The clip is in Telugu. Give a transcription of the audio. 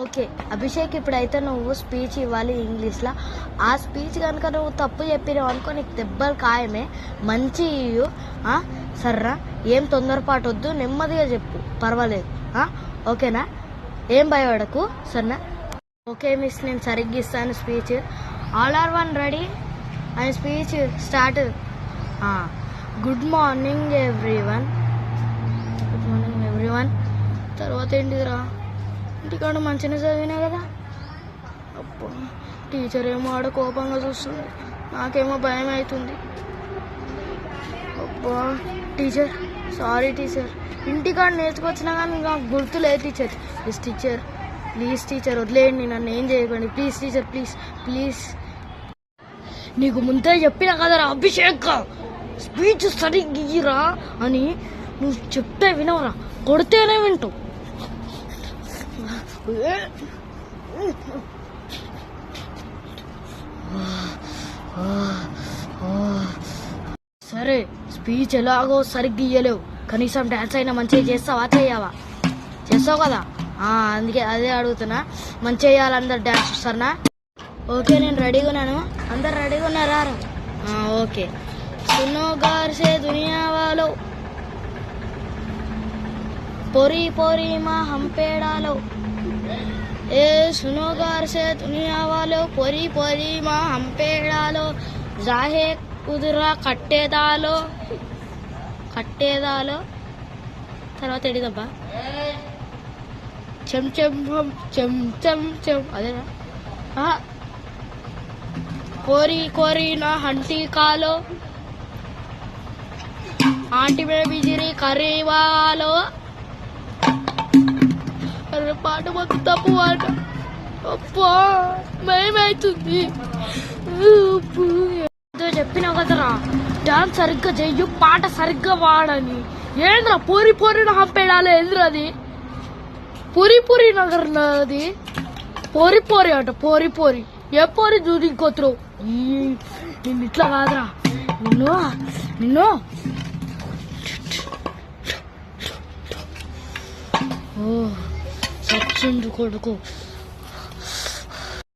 ఓకే అభిషేక్, ఇప్పుడైతే నువ్వు స్పీచ్ ఇవ్వాలి ఇంగ్లీష్లో. ఆ స్పీచ్ కనుక నువ్వు తప్పు చెప్పినావు అనుకో, నీకు దెబ్బలు ఖాయమే. మంచి ఇయ్యు సర్రా. ఏం తొందరపాటు వద్దు, నెమ్మదిగా చెప్పు, పర్వాలేదు. ఓకేనా? ఏం భయపడకు, సరేనా? ఓకే మిస్, నేను సరిగ్గా ఇస్తాను speech. All are one ready and speech start. Good morning everyone. Good morning everyone. తర్వాత ఏంటిదిరా? ఇంటికాడ మంచిగా చదివినా కదా. అబ్బా, టీచర్ ఏమో ఆడ కోపంగా చూస్తుంది, నాకేమో భయం అవుతుంది. అబ్బా టీచర్, సారీ టీచర్. ఇంటికాడ నేర్చుకొచ్చినా కానీ నాకు గుర్తులేదు టీచర్. ప్లీజ్ టీచర్ వదిలేయండి, నన్ను ఏం చేయకండి ప్లీజ్ టీచర్, ప్లీజ్ ప్లీజ్. నీకు ముందే చెప్పినా కదరా అభిషేక్, స్పీచ్ సరిగ్గా ఇయ్యరా అని. నువ్వు చెప్తే వినవరా, కొడితేనే వింటావు. సరే, స్పీచ్ ఎలాగో సరిగ్గా ఇయ్యలేవు, కనీసం డాన్స్ అయినా మంచిగా చేస్తావా? చేస్తావు కదా, అందుకే అదే అడుగుతున్నా. మంచిగా చేయాలి అందరు డాన్స్, సరేనా? ఓకే నేను రెడీగా ఉన్నాను, అందరు రెడీగా ఉన్నారా? ఓకే. సునో గారు సే దునియా వాలో, पोरी पोरी माँ हम पे डालो, ए सुनो गार से दुनिया वालो, पोरी पोरी माँ हम पे डालो, जाहे कुदरा कट्टे डालो తర్వాత ఎడిదబ్బా, చెం చెం చెం చెం చెం అదేనా? కోరి కోరి నా హంటీ కాలో, ఆంటీ మే బిజిరి కర్రీ వాలో. పాట మొత్తం తప్పు పాట, అబ్బా భయమవుతుంది. చెప్పినావు కదరా డాన్స్ సరిగ్గా చెయ్యు, పాట సరిగ్గా వాడని. ఏంద్రా పూరి పూరి హంపేడాలి, ఏంద్రా అది? పూరి పూరి నగర్ అది పోరి పోరి అంట, పోరి పోరి. ఏ పోరి చూడు ఇంకొత్తరు. నిన్ను ఇట్లా కాదురా, నిన్ను సచ్చిండు కొడుకు.